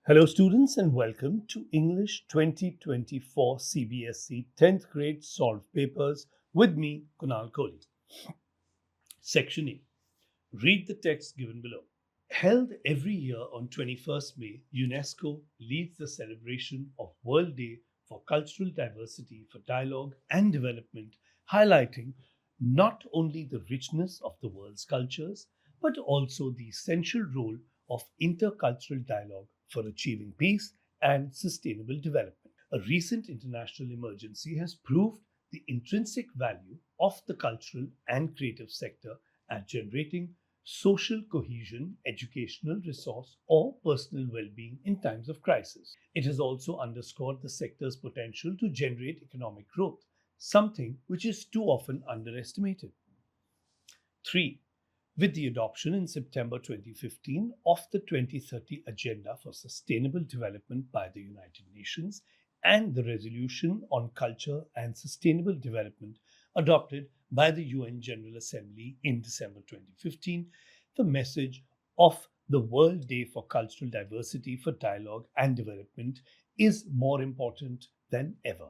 Hello, students, and welcome to English 2024 CBSE 10th grade solved papers with me, Kunal Kohli. Section A. Read the text given below. Held every year on 21st May, UNESCO leads the celebration of World Day for Cultural Diversity for Dialogue and Development, highlighting not only the richness of the world's cultures, but also the essential role of intercultural dialogue for achieving peace and sustainable development. A recent international emergency has proved the intrinsic value of the cultural and creative sector at generating social cohesion, educational resource, or personal well-being in times of crisis. It has also underscored the sector's potential to generate economic growth, something which is too often underestimated. 3. With the adoption in September 2015 of the 2030 Agenda for Sustainable Development by the United Nations and the Resolution on Culture and Sustainable Development adopted by the UN General Assembly in December 2015, the message of the World Day for Cultural Diversity for Dialogue and Development is more important than ever.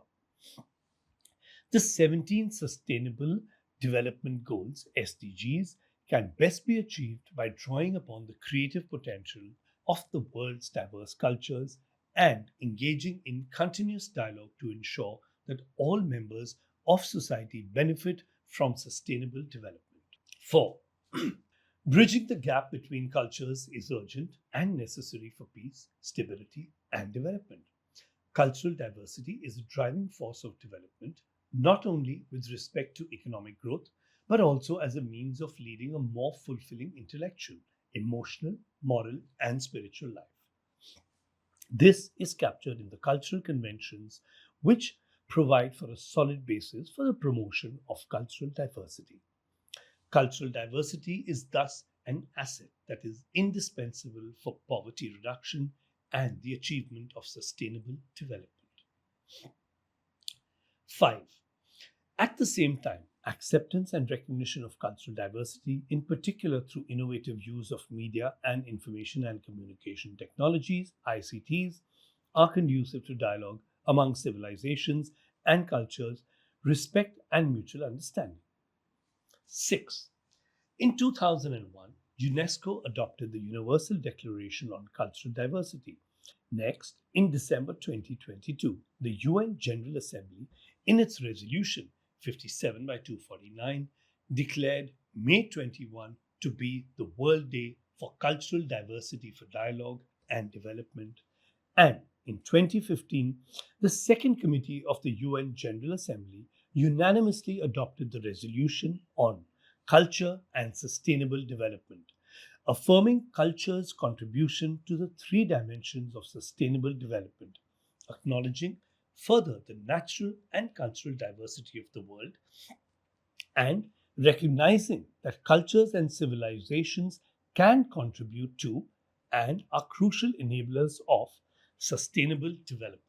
The 17 Sustainable Development Goals, SDGs, can best be achieved by drawing upon the creative potential of the world's diverse cultures and engaging in continuous dialogue to ensure that all members of society benefit from sustainable development. 4. Bridging the gap between cultures is urgent and necessary for peace, stability, and development. Cultural diversity is a driving force of development, not only with respect to economic growth, but also as a means of leading a more fulfilling intellectual, emotional, moral, and spiritual life. This is captured in the cultural conventions, which provide for a solid basis for the promotion of cultural diversity. Cultural diversity is thus an asset that is indispensable for poverty reduction and the achievement of sustainable development. 5. At the same time, acceptance and recognition of cultural diversity, in particular through innovative use of media and information and communication technologies, ICTs, are conducive to dialogue among civilizations and cultures, respect and mutual understanding. 6. In 2001, UNESCO adopted the Universal Declaration on Cultural Diversity. Next, in December 2022, the UN General Assembly, in its resolution 57 by 249, declared May 21 to be the World Day for Cultural Diversity for Dialogue and Development. And in 2015, the Second Committee of the UN General Assembly unanimously adopted the resolution on culture and sustainable development, affirming culture's contribution to the three dimensions of sustainable development, acknowledging further the natural and cultural diversity of the world, and recognizing that cultures and civilizations can contribute to and are crucial enablers of sustainable development.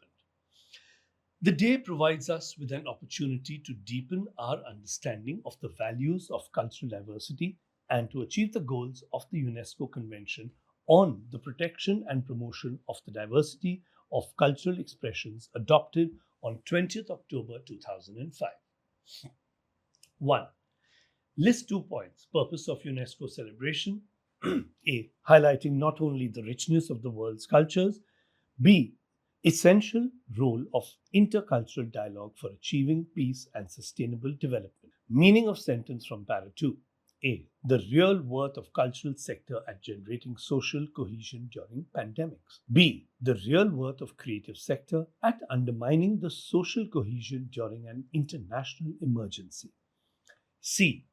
The day provides us with an opportunity to deepen our understanding of the values of cultural diversity and to achieve the goals of the UNESCO Convention on the protection and promotion of the diversity of cultural expressions adopted on 20th October 2005. 1. List 2 points. Purpose of UNESCO celebration. A. Highlighting not only the richness of the world's cultures. B. Essential role of intercultural dialogue for achieving peace and sustainable development. Meaning of sentence from para 2. A. The real worth of cultural sector at generating social cohesion during pandemics. B. The real worth of creative sector at undermining the social cohesion during an international emergency. C.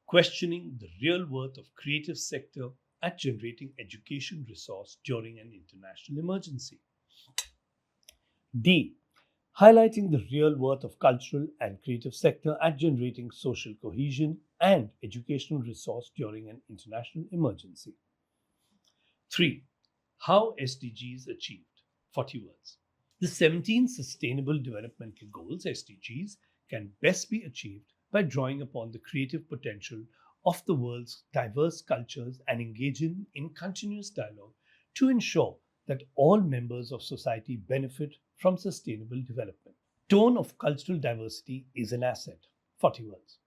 Questioning the real worth of creative sector at generating education resource during an international emergency. D. Highlighting the real worth of cultural and creative sector at generating social cohesion and educational resource during an international emergency. 3. How SDGs achieved. 40 words. The 17 Sustainable Developmental Goals, SDGs, can best be achieved by drawing upon the creative potential of the world's diverse cultures and engaging in continuous dialogue to ensure that all members of society benefit from sustainable development. Tone of cultural diversity is an asset. 40 words.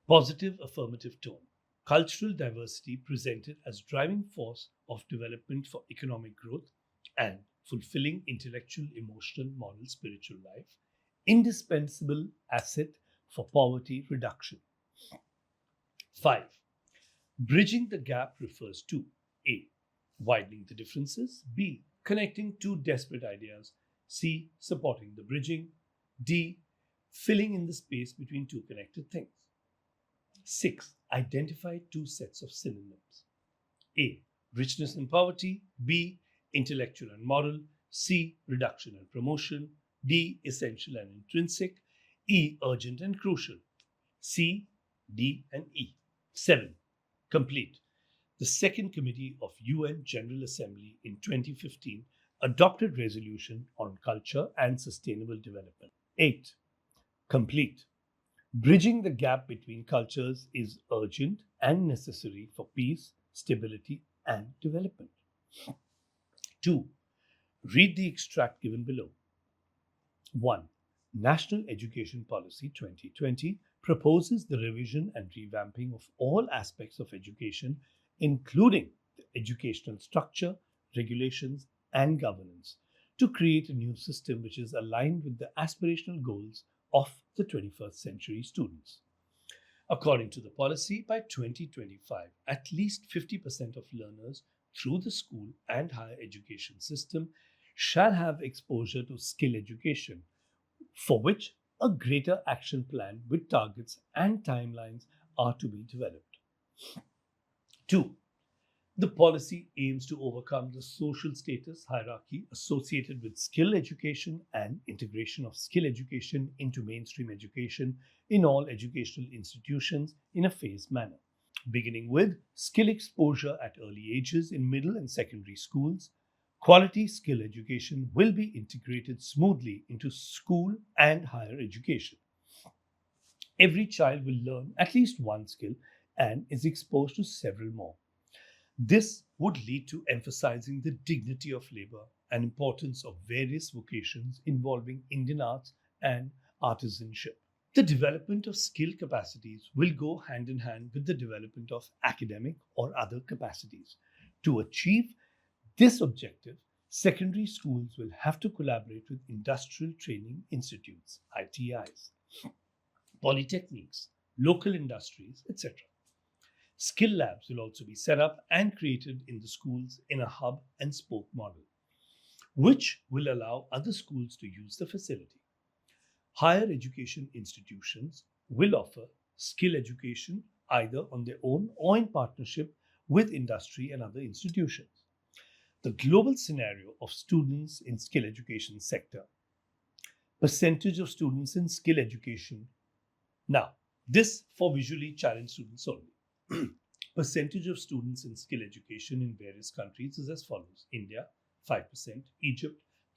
Positive affirmative tone. Cultural diversity presented as driving force of development for economic growth and fulfilling intellectual, emotional, moral, spiritual life. Indispensable asset for poverty reduction. 5. Bridging the gap refers to A. Widening the differences. B. Connecting two desperate ideas. C. Supporting the bridging. D. Filling in the space between two connected things. 6. Identify two sets of synonyms. A. Richness and poverty. B. Intellectual and moral. C. Reduction and promotion. D. Essential and intrinsic. E. Urgent and crucial. C. D and E. 7. Complete. The Second Committee of UN General Assembly in 2015 adopted resolution on culture and sustainable development. 8. Complete. Bridging the gap between cultures is urgent and necessary for peace, stability, and development. 2. Read the extract given below. 1. National Education Policy 2020 proposes the revision and revamping of all aspects of education, including the educational structure, regulations, and governance, to create a new system which is aligned with the aspirational goals of the 21st century students. According to the policy, by 2025, at least 50% of learners through the school and higher education system shall have exposure to skill education, for which a greater action plan with targets and timelines are to be developed. 2. The policy aims to overcome the social status hierarchy associated with skill education and integration of skill education into mainstream education in all educational institutions in a phased manner, beginning with skill exposure at early ages in middle and secondary schools. Quality skill education will be integrated smoothly into school and higher education. Every child will learn at least one skill and is exposed to several more. This would lead to emphasizing the dignity of labor and importance of various vocations involving Indian arts and artisanship. The development of skill capacities will go hand in hand with the development of academic or other capacities. To achieve this objective, secondary schools will have to collaborate with industrial training institutes, ITIs, polytechnics, local industries, etc. Skill labs will also be set up and created in the schools in a hub and spoke model, which will allow other schools to use the facility. Higher education institutions will offer skill education either on their own or in partnership with industry and other institutions. The global scenario of students in skill education sector. Percentage of students in skill education. Now, this for visually challenged students only. Percentage of students in skill education in various countries is as follows: India 5%, Egypt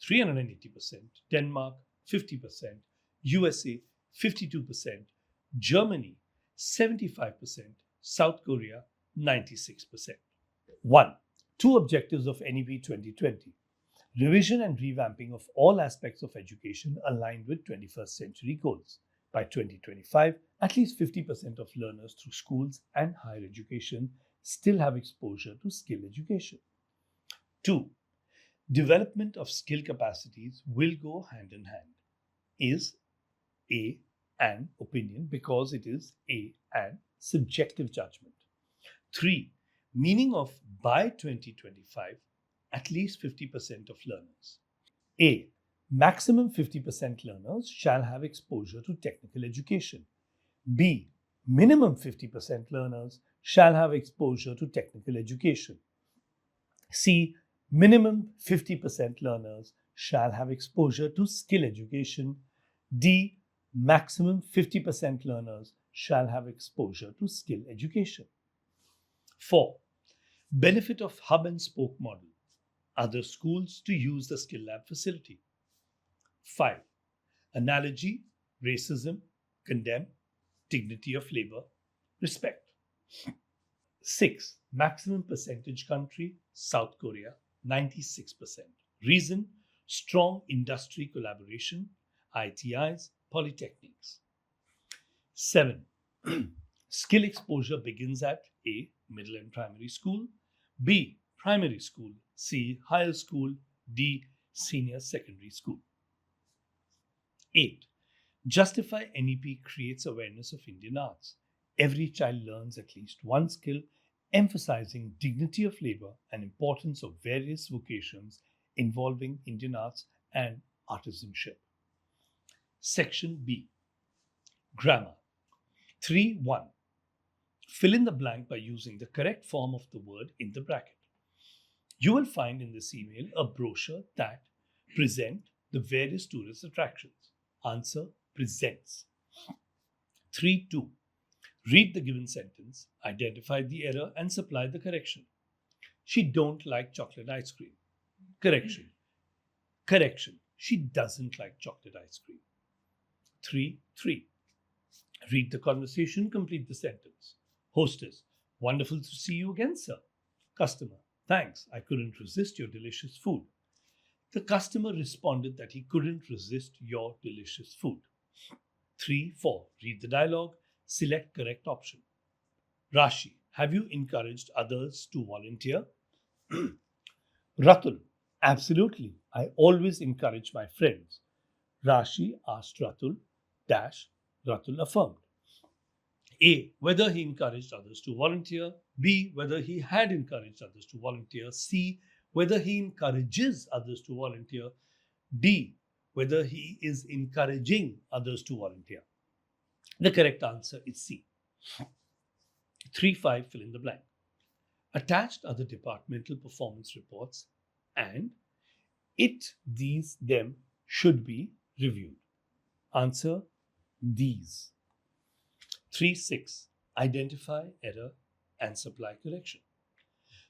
380%, Denmark 50%, USA 52%, Germany 75%, South Korea 96%. 1. Two objectives of NEP 2020. Revision and revamping of all aspects of education aligned with 21st century goals. By 2025, at least 50% of learners through schools and higher education still have exposure to skill education. 2. Development of skill capacities will go hand in hand. Is A, an opinion because it is A, an subjective judgment. 3. Meaning of by 2025, at least 50% of learners. A. Maximum 50% learners shall have exposure to technical education. B. Minimum 50% learners shall have exposure to technical education. C. Minimum 50% learners shall have exposure to skill education. D. Maximum 50% learners shall have exposure to skill education. 4. Benefit of hub and spoke model. Other schools to use the skill lab facility. 5. Analogy, racism, condemn, dignity of labor, respect. 6. Maximum percentage country, South Korea, 96%. Reason, strong industry collaboration, ITIs, polytechnics. 7. Skill exposure begins at A. Middle and primary school, B. Primary school, C. Higher school, D. Senior secondary school. 8. Justify NEP creates awareness of Indian arts. Every child learns at least one skill, emphasizing dignity of labor and importance of various vocations involving Indian arts and artisanship. Section B. Grammar. 3.1. Fill in the blank by using the correct form of the word in the bracket. You will find in this email a brochure that presents the various tourist attractions. Answer: presents. 3.2. Read the given sentence, identify the error and supply the correction. She don't like chocolate ice cream. Correction. Correction. She doesn't like chocolate ice cream. 3.3. Read the conversation, complete the sentence. Hostess: wonderful to see you again, sir. Customer: thanks, I couldn't resist your delicious food. The customer responded that he couldn't resist your delicious food. 3.4. Read the dialogue, select correct option. Rashi: have you encouraged others to volunteer? Ratul: absolutely, I always encourage my friends. Rashi asked Ratul, dash, Ratul affirmed. A. Whether he encouraged others to volunteer. B. Whether he had encouraged others to volunteer. C. Whether he encourages others to volunteer. D. Whether he is encouraging others to volunteer. The correct answer is C. 3.5. Fill in the blank. Attached are the departmental performance reports and it, these, them should be reviewed. Answer: these. 3.6. Identify error and supply correction.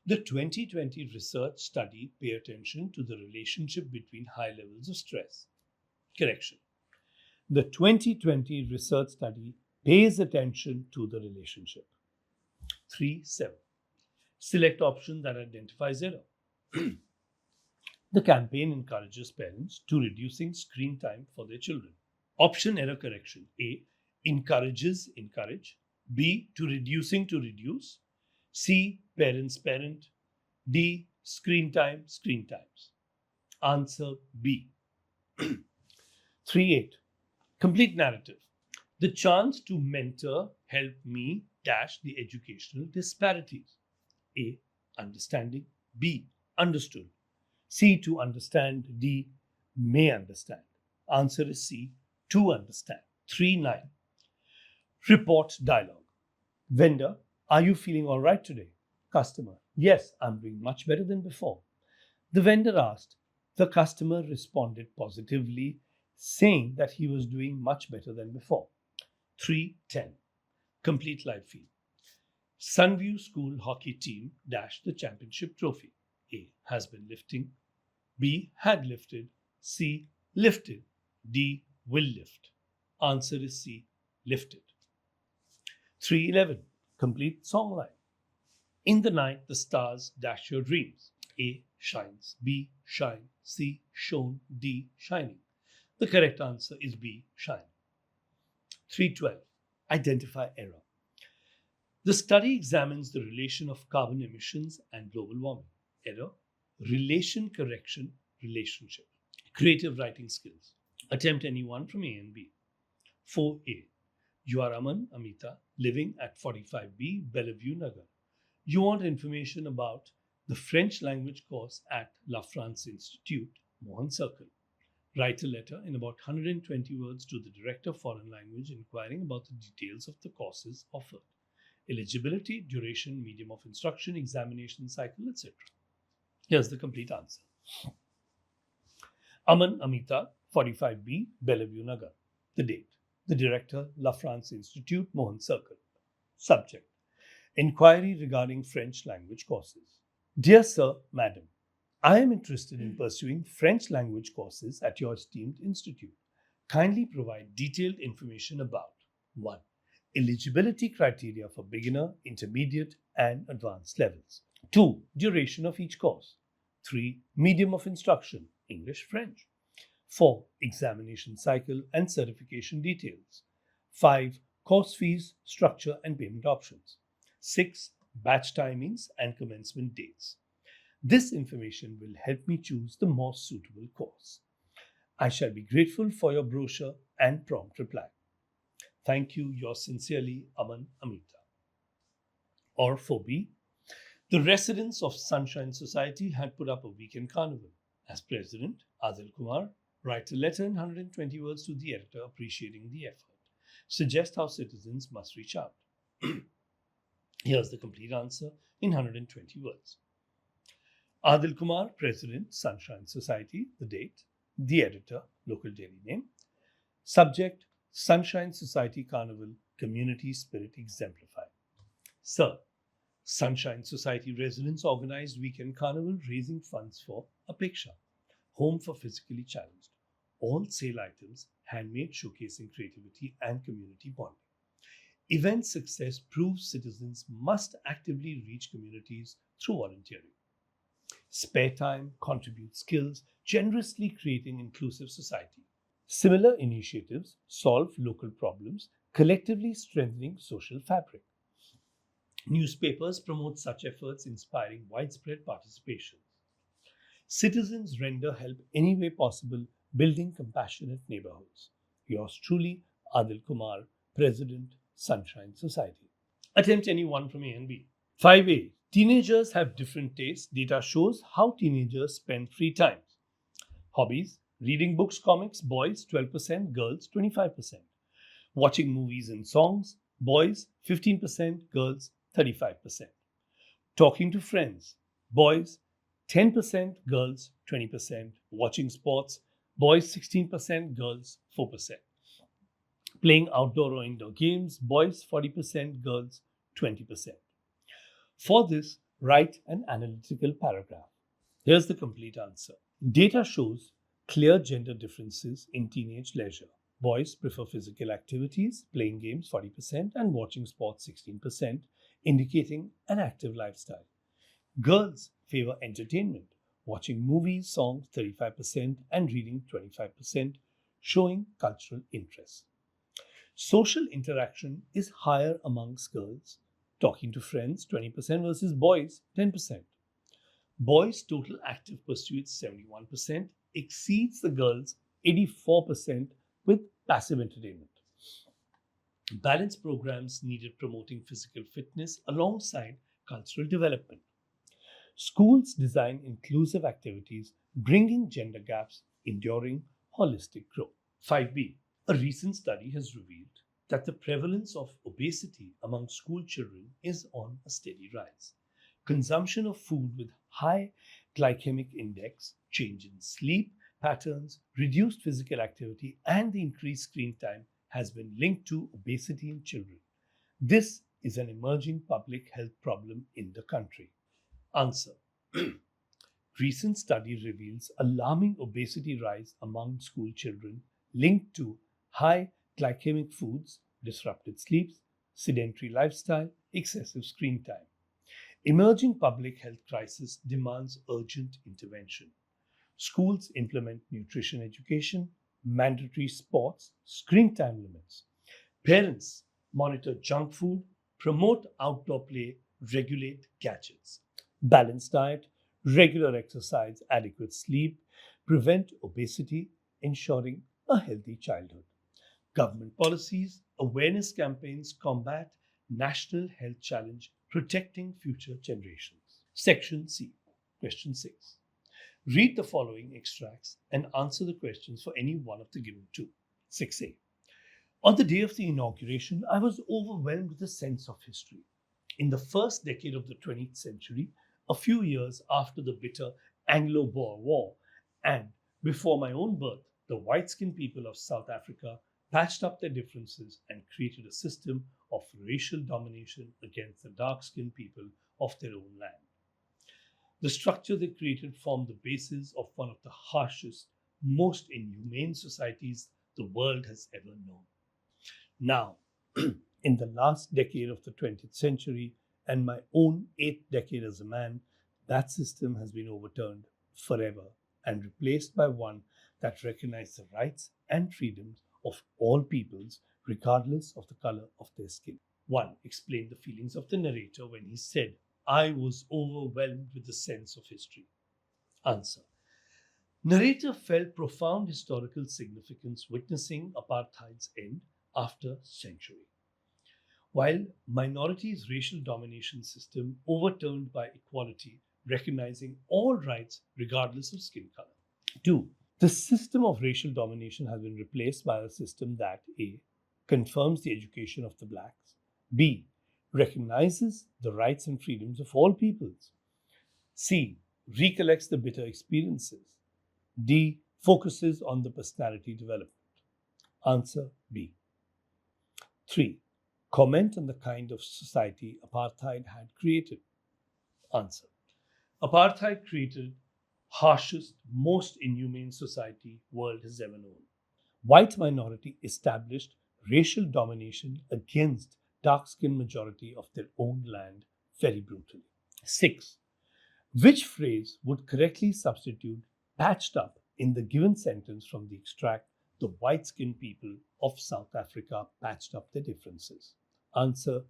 The 2020 research study pay attention to the relationship between high levels of stress. Correction. The 2020 research study pays attention to the relationship. 3.7. Select option that identifies error. The campaign encourages parents to reducing screen time for their children. Option error correction. A. Encourages, encourage. B. To reducing, to reduce. C. Parents, parent. D. Screen time, screen times. Answer: B. 3.8. Complete narrative. The chance to mentor help me dash the educational disparities. A. Understanding. B. Understood. C. To understand. D. May understand. Answer is C. To understand. 3.9. Report dialogue. Vendor: are you feeling all right today? Customer: yes, I'm doing much better than before. The vendor asked. The customer responded positively, saying that he was doing much better than before. 3.10. Complete live feed. Sunview School hockey team dashed the championship trophy. A. Has been lifting. B. Had lifted. C. Lifted. D. Will lift. Answer is C. Lifted. 3.11. Complete songline. In the night, the stars dash your dreams. A. Shines. B. Shine. C. Shone. D. Shining. The correct answer is B. Shine. 3.12. Identify error. The study examines the relation of carbon emissions and global warming. Error: relation, correction, relationship. Creative writing skills. Attempt any one from A and B. 4A. You are Aman Amita, living at 45B Bellevue Nagar. You want information about the French language course at La France Institute, Mohan Circle. Write a letter in about 120 words to the Director of Foreign Language inquiring about the details of the courses offered. Eligibility, duration, medium of instruction, examination cycle, etc. Here's the complete answer. Aman Amita, 45B, Bellevue Nagar. The date. The Director, La France Institute, Mohan Circle. Subject: Inquiry regarding French language courses. Dear Sir, Madam, I am interested in pursuing French language courses at your esteemed institute. Kindly provide detailed information about 1. Eligibility criteria for beginner, intermediate, and advanced levels. 2. Duration of each course. 3. Medium of instruction, English, French. 4. Examination cycle and certification details. 5. Course fees, structure and payment options. 6. Batch timings and commencement dates. This information will help me choose the most suitable course. I shall be grateful for your brochure and prompt reply. Thank you, yours sincerely, Aman Amita. Or 4B. The residents of Sunshine Society had put up a weekend carnival. As president, Adil Kumar, write a letter in 120 words to the editor appreciating the effort. Suggest how citizens must reach out. Here's the complete answer in 120 words. Adil Kumar, President, Sunshine Society, the date, the editor, local daily name. Subject, Sunshine Society Carnival, community spirit exemplified. Sir, Sunshine Society residents organized weekend carnival raising funds for Apeksha, home for physically challenged. All sale items handmade, showcasing creativity and community bonding. Event success proves citizens must actively reach communities through volunteering. Spare time, contribute skills, generously creating inclusive society. Similar initiatives solve local problems, collectively strengthening social fabric. Newspapers promote such efforts, inspiring widespread participation. Citizens render help any way possible, building compassionate neighborhoods. Yours truly, Adil Kumar, President, Sunshine Society. Attempt any one from A and B. 5A. Teenagers have different tastes. Data shows how teenagers spend free time. Hobbies: reading books, comics, boys 12%, girls 25%. Watching movies and songs, boys 15%, girls 35%. Talking to friends, boys 10%, girls 20%. Watching sports, boys 16%, girls 4%. Playing outdoor or indoor games, boys 40%, girls 20%. For this, write an analytical paragraph. Here's the complete answer. Data shows clear gender differences in teenage leisure. Boys prefer physical activities, playing games 40%, and watching sports 16%, indicating an active lifestyle. Girls favor entertainment, watching movies, songs 35%, and reading 25%, showing cultural interest. Social interaction is higher amongst girls, talking to friends 20% versus boys 10%. Boys' total active pursuits 71% exceeds the girls' 84% with passive entertainment. Balanced programs needed promoting physical fitness alongside cultural development. Schools design inclusive activities, bringing gender gaps, enduring holistic growth. 5B. A recent study has revealed that the prevalence of obesity among school children is on a steady rise. Consumption of food with high glycemic index, change in sleep patterns, reduced physical activity, and the increased screen time has been linked to obesity in children. This is an emerging public health problem in the country. Answer. Recent study reveals alarming obesity rise among school children linked to high glycemic foods, disrupted sleeps, sedentary lifestyle, excessive screen time. Emerging public health crisis demands urgent intervention. Schools implement nutrition education, mandatory sports, screen time limits. Parents monitor junk food, promote outdoor play, regulate gadgets. Balanced diet, regular exercise, adequate sleep prevent obesity, ensuring a healthy childhood. Government policies, awareness campaigns combat national health challenge, protecting future generations. Section C. Question 6. Read the following extracts and answer the questions for any one of the given two. 6A. On the day of the inauguration, I was overwhelmed with a sense of history. In the first decade of the 20th century, a few years after the bitter Anglo-Boer War, and before my own birth, the white-skinned people of South Africa patched up their differences and created a system of racial domination against the dark-skinned people of their own land. The structure they created formed the basis of one of the harshest, most inhumane societies the world has ever known. Now, in the last decade of the 20th century and my own 8th decade as a man, that system has been overturned forever and replaced by one that recognized the rights and freedoms of all peoples, regardless of the color of their skin. 1. Explain the feelings of the narrator when he said, I was overwhelmed with the sense of history. Answer. Narrator felt profound historical significance witnessing apartheid's end after century. While minorities' racial domination system overturned by equality, recognizing all rights regardless of skin color. 2. The system of racial domination has been replaced by a system that A. confirms the education of the blacks, B. recognizes the rights and freedoms of all peoples, C. recollects the bitter experiences, D. focuses on the personality development. Answer B. 3. Comment on the kind of society apartheid had created. Answer. Apartheid created harshest, most inhumane society world has ever known. White minority established racial domination against dark-skinned majority of their own land very brutally. 6. Which phrase would correctly substitute patched up in the given sentence from the extract, the white-skinned people of South Africa patched up their differences? Answer,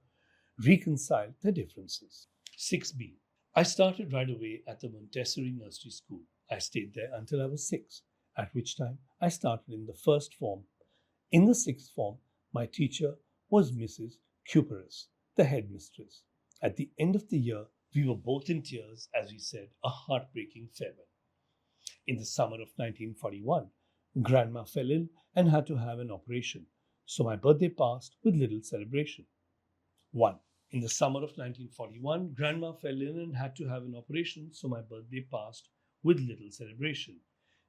reconcile their differences. 6b. I started right away at the Montessori nursery school. I stayed there until I was 6, at which time I started in the first form. In the sixth form, my teacher was Mrs. Cuperus, the headmistress. At the end of the year, we were both in tears as we said a heartbreaking farewell. In the summer of 1941, Grandma fell ill and had to have an operation, so my birthday passed with little celebration. 1. In the summer of 1941, Grandma fell ill and had to have an operation, so my birthday passed with little celebration.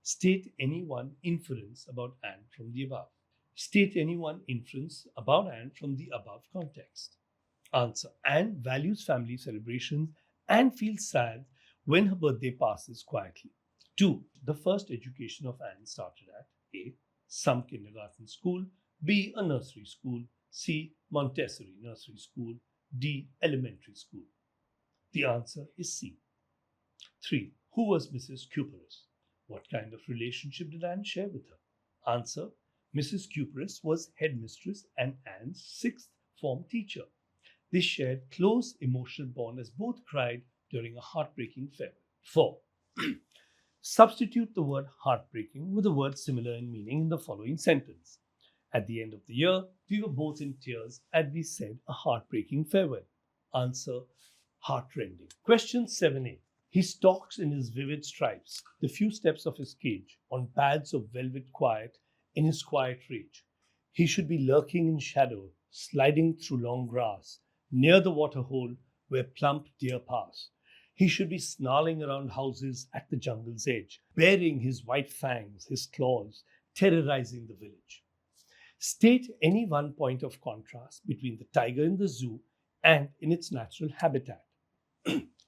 State any one inference about and from the above. State any one inference about and from the above context. Answer. Anne values family celebrations and feels sad when her birthday passes quietly. 2. The first education of Anne started at A. Some kindergarten school, B. A nursery school, C. Montessori nursery school, D. Elementary school. The answer is C. 3. Who was Mrs. Cuperus? What kind of relationship did Anne share with her? Answer. Mrs. Cuperus was headmistress and Anne's sixth form teacher. They shared close emotional bond as both cried during a heartbreaking farewell. 4. Substitute the word heartbreaking with a word similar in meaning in the following sentence. At the end of the year, we were both in tears as we said a heartbreaking farewell. Answer, heartrending. Question 7a. He stalks in his vivid stripes the few steps of his cage on pads of velvet quiet in his quiet rage. He should be lurking in shadow, sliding through long grass, near the water hole where plump deer pass. He should be snarling around houses at the jungle's edge, baring his white fangs, his claws, terrorizing the village. State any one point of contrast between the tiger in the zoo and in its natural habitat.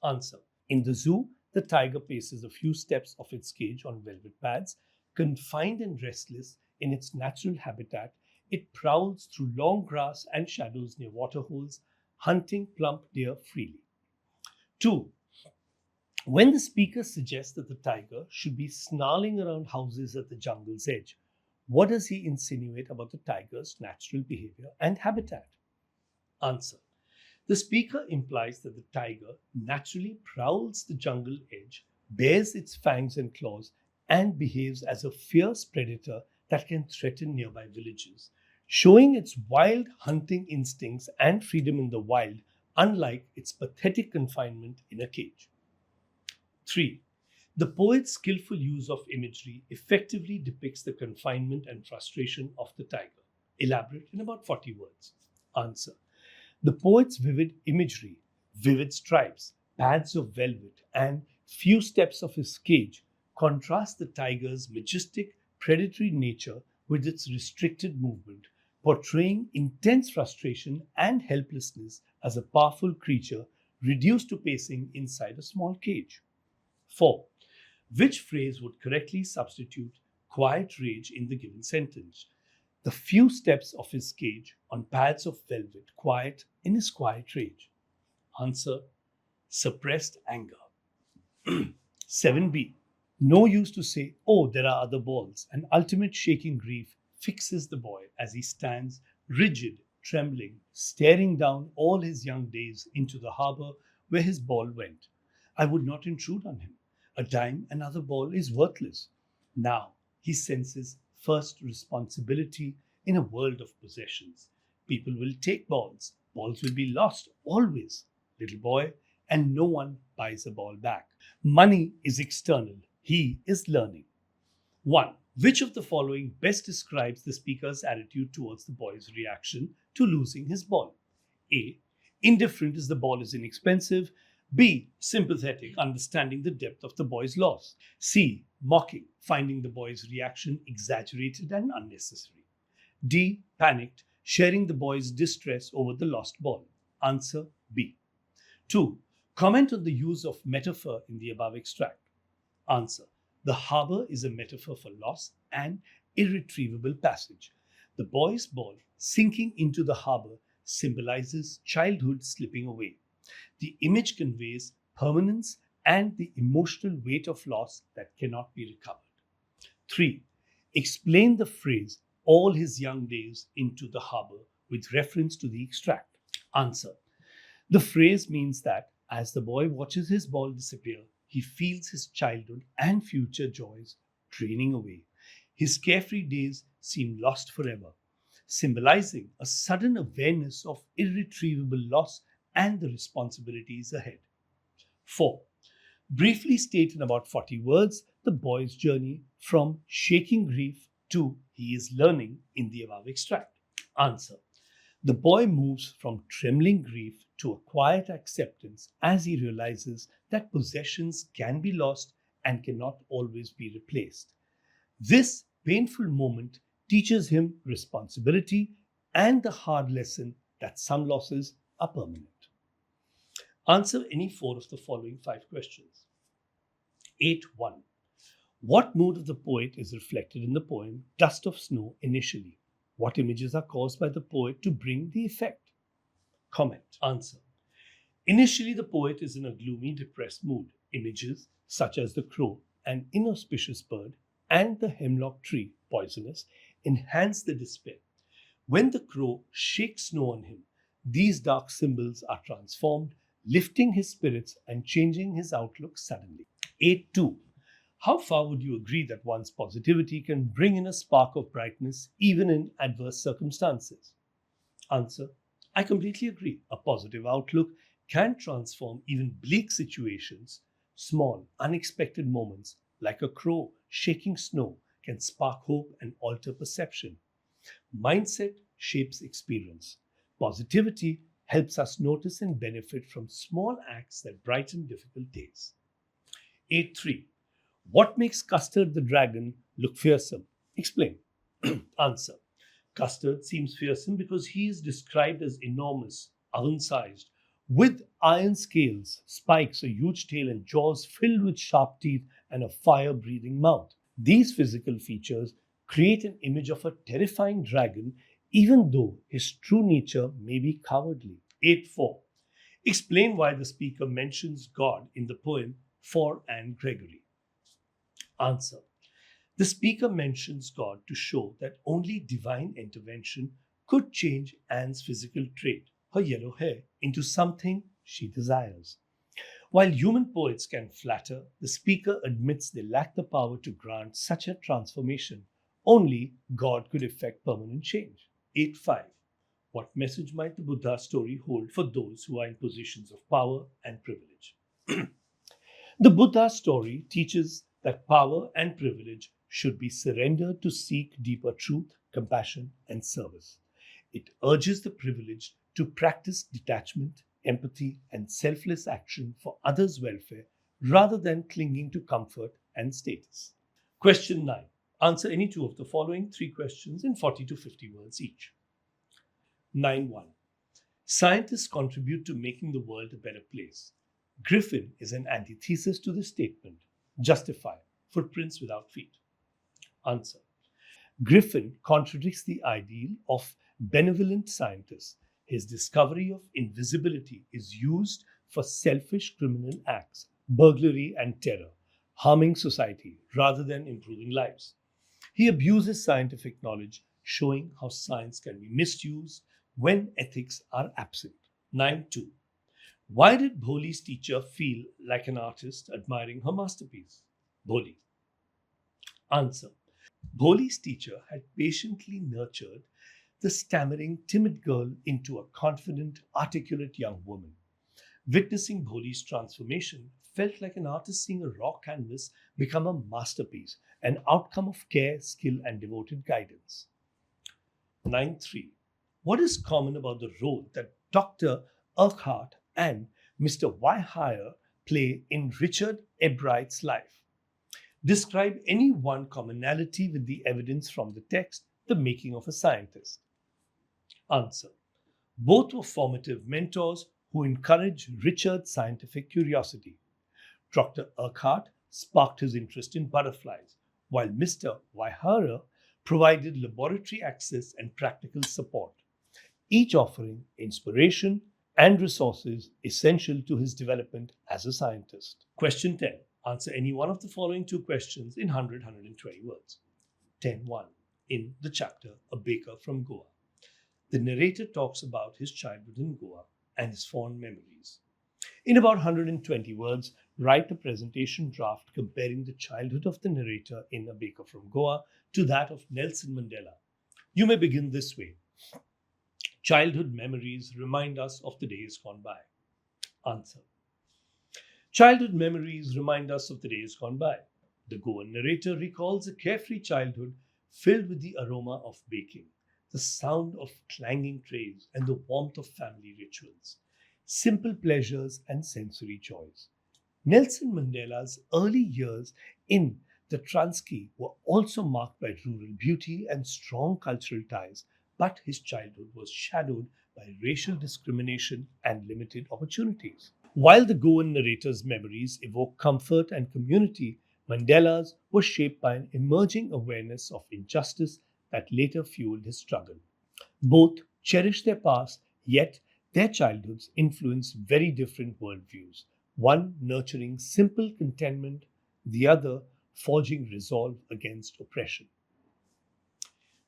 Answer. In the zoo, the tiger paces a few steps of its cage on velvet pads. Confined and restless in its natural habitat, it prowls through long grass and shadows near waterholes, hunting plump deer freely. 2. When the speaker suggests that the tiger should be snarling around houses at the jungle's edge, what does he insinuate about the tiger's natural behavior and habitat? Answer. The speaker implies that the tiger naturally prowls the jungle edge, bares its fangs and claws, and behaves as a fierce predator that can threaten nearby villages, showing its wild hunting instincts and freedom in the wild, unlike its pathetic confinement in a cage. 3. The poet's skillful use of imagery effectively depicts the confinement and frustration of the tiger. Elaborate in about 40 words. Answer. The poet's vivid imagery, vivid stripes, pads of velvet, and few steps of his cage contrast the tiger's majestic, predatory nature with its restricted movement, portraying intense frustration and helplessness as a powerful creature reduced to pacing inside a small cage. 4. Which phrase would correctly substitute quiet rage in the given sentence? The few steps of his cage on pads of velvet, quiet in his quiet rage. Answer, suppressed anger. 7b. No use to say, oh, there are other balls. An ultimate shaking grief fixes the boy as he stands rigid, trembling, staring down all his young days into the harbour where his ball went. I would not intrude on him. A dime another ball is worthless. Now he senses first responsibility in a world of possessions. People will take balls. Balls will be lost always. Little boy, and no one buys a ball back. Money is external. He is learning. 1. Which of the following best describes the speaker's attitude towards the boy's reaction to losing his ball? A. Indifferent as the ball is inexpensive. B. Sympathetic, understanding the depth of the boy's loss. C. Mocking, finding the boy's reaction exaggerated and unnecessary. D. Panicked, sharing the boy's distress over the lost ball. Answer B. 2. Comment on the use of metaphor in the above extract. Answer. The harbour is a metaphor for loss and irretrievable passage. The boy's ball sinking into the harbour symbolizes childhood slipping away. The image conveys permanence and the emotional weight of loss that cannot be recovered. 3. Explain the phrase all his young days into the harbour with reference to the extract. Answer. The phrase means that as the boy watches his ball disappear, he feels his childhood and future joys draining away. His carefree days seem lost forever, symbolizing a sudden awareness of irretrievable loss and the responsibilities ahead. 4. Briefly state in about 40 words the boy's journey from shaking grief to he is learning in the above extract. Answer. The boy moves from trembling grief to a quiet acceptance as he realizes that possessions can be lost and cannot always be replaced. This painful moment teaches him responsibility and the hard lesson that some losses are permanent. Answer any 4 of the following 5 questions. 8.1. What mood of the poet is reflected in the poem Dust of Snow initially? What images are caused by the poet to bring the effect? Comment. Answer. Initially, the poet is in a gloomy, depressed mood. Images such as the crow, an inauspicious bird, and the hemlock tree, poisonous, enhance the despair. When the crow shakes snow on him, these dark symbols are transformed, lifting his spirits and changing his outlook suddenly. 8.2. How far would you agree that one's positivity can bring in a spark of brightness even in adverse circumstances? Answer. I completely agree. A positive outlook can transform even bleak situations. Small, unexpected moments like a crow shaking snow can spark hope and alter perception. Mindset shapes experience. Positivity helps us notice and benefit from small acts that brighten difficult days. 8.3. What makes Custard the dragon look fearsome? Explain. Answer. Custard seems fearsome because he is described as enormous, oven-sized, with iron scales, spikes, a huge tail, and jaws filled with sharp teeth and a fire-breathing mouth. These physical features create an image of a terrifying dragon, even though his true nature may be cowardly. 8.4. Explain why the speaker mentions God in the poem For Anne Gregory. Answer. The speaker mentions God to show that only divine intervention could change Anne's physical trait, her yellow hair, into something she desires. While human poets can flatter, the speaker admits they lack the power to grant such a transformation. Only God could effect permanent change. 8.5. What message might the Buddha story hold for those who are in positions of power and privilege? The Buddha story teaches that power and privilege should be surrendered to seek deeper truth, compassion, and service. It urges the privileged to practice detachment, empathy, and selfless action for others' welfare rather than clinging to comfort and status. Question 9. Answer any 2 of the following 3 questions in 40 to 50 words each. 9.1. Scientists contribute to making the world a better place. Griffin is an antithesis to this statement. Justify. Footprints without feet. Answer. Griffin contradicts the ideal of benevolent scientists. His discovery of invisibility is used for selfish criminal acts, burglary, and terror. harming society rather than improving lives. He abuses scientific knowledge, showing how science can be misused when ethics are absent. 9.2. Why did Bholi's teacher feel like an artist admiring her masterpiece? Bholi. Answer. Bholi's teacher had patiently nurtured the stammering, timid girl into a confident, articulate young woman. Witnessing Bholi's transformation felt like an artist seeing a raw canvas become a masterpiece, an outcome of care, skill, and devoted guidance. 9.3. What is common about the role that Dr. Urquhart and Mr. Weihire play in Richard Ebright's life? Describe any one commonality with the evidence from the text, The Making of a Scientist. Answer. Both were formative mentors who encouraged Richard's scientific curiosity. Dr. Urquhart sparked his interest in butterflies, while Mr. Weihire provided laboratory access and practical support, each offering inspiration and resources essential to his development as a scientist. Question 10. Answer any one of the following two questions in 100-120 words. 10.1. In the chapter A Baker from Goa, the narrator talks about his childhood in Goa and his fond memories. In about 120 words, write a presentation draft comparing the childhood of the narrator in A Baker from Goa to that of Nelson Mandela. You may begin this way. Childhood memories remind us of the days gone by. Answer. Childhood memories remind us of the days gone by. The Goan narrator recalls a carefree childhood filled with the aroma of baking, the sound of clanging trays, and the warmth of family rituals, simple pleasures and sensory joys. Nelson Mandela's early years in the Transkei were also marked by rural beauty and strong cultural ties, but his childhood was shadowed by racial discrimination and limited opportunities. While the Goan narrator's memories evoke comfort and community, Mandela's was shaped by an emerging awareness of injustice that later fueled his struggle. Both cherish their past, yet their childhoods influence very different worldviews, one nurturing simple contentment, the other forging resolve against oppression.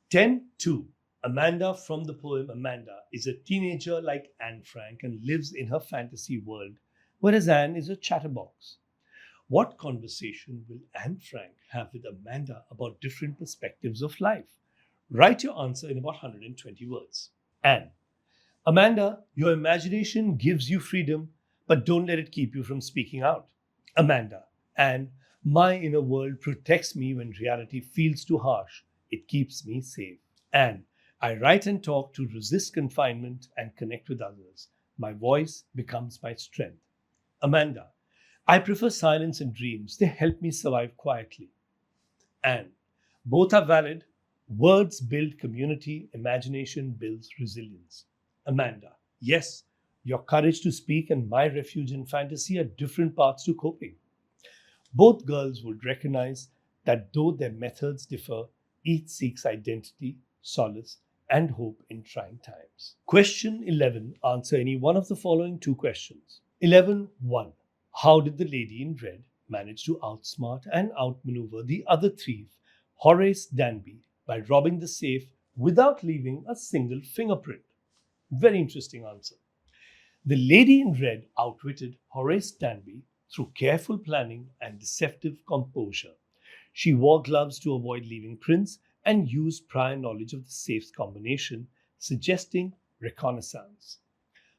10.2. Amanda from the poem Amanda is a teenager like Anne Frank and lives in her fantasy world, whereas Anne is a chatterbox. What conversation will Anne Frank have with Amanda about different perspectives of life? Write your answer in about 120 words. Anne. Amanda, your imagination gives you freedom, but don't let it keep you from speaking out. Amanda. Anne, my inner world protects me when reality feels too harsh. It keeps me safe. Anne. I write and talk to resist confinement and connect with others. My voice becomes my strength. Amanda. I prefer silence and dreams. They help me survive quietly. Anne. Both are valid. Words build community. Imagination builds resilience. Amanda. Yes, your courage to speak and my refuge in fantasy are different paths to coping. Both girls would recognize that though their methods differ, each seeks identity, solace, and hope in trying times. Question 11. Answer any one of the following two questions. 11.1. How did the lady in red manage to outsmart and outmaneuver the other thief, Horace Danby, by robbing the safe without leaving a single fingerprint? Very interesting answer. The lady in red outwitted Horace Danby through careful planning and deceptive composure. She wore gloves to avoid leaving prints and used prior knowledge of the safe's combination, suggesting reconnaissance.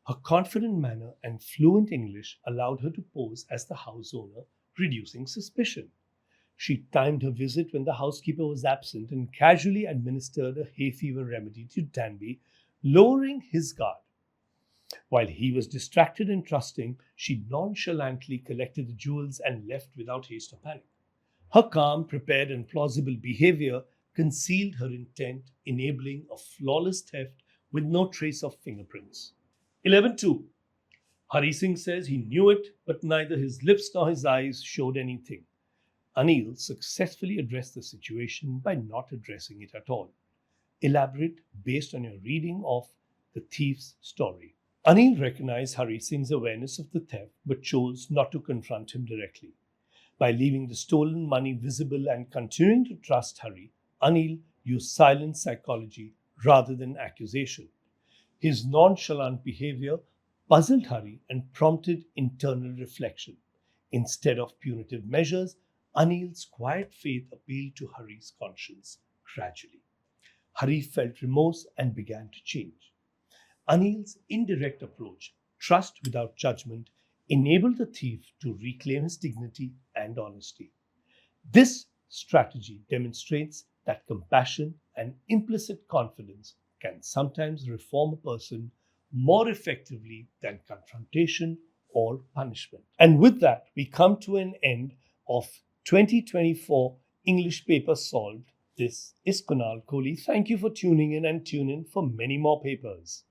Her confident manner and fluent English allowed her to pose as the house owner, reducing suspicion. She timed her visit when the housekeeper was absent and casually administered a hay fever remedy to Danby, lowering his guard. While he was distracted and trusting, she nonchalantly collected the jewels and left without haste or panic. Her calm, prepared, and plausible behavior concealed her intent, enabling a flawless theft with no trace of fingerprints. 11.2. Hari Singh says he knew it, but neither his lips nor his eyes showed anything. Anil successfully addressed the situation by not addressing it at all. Elaborate based on your reading of the thief's story. Anil recognized Hari Singh's awareness of the theft but chose not to confront him directly. By leaving the stolen money visible and continuing to trust Hari, Anil used silent psychology rather than accusation. His nonchalant behavior puzzled Hari and prompted internal reflection. Instead of punitive measures, Anil's quiet faith appealed to Hari's conscience gradually. Hari felt remorse and began to change. Anil's indirect approach, trust without judgment, enabled the thief to reclaim his dignity and honesty. This strategy demonstrates that compassion and implicit confidence can sometimes reform a person more effectively than confrontation or punishment. And with that, we come to an end of 2024 English paper solved. This is Kunal Kohli. Thank you for tuning in and tune in for many more papers.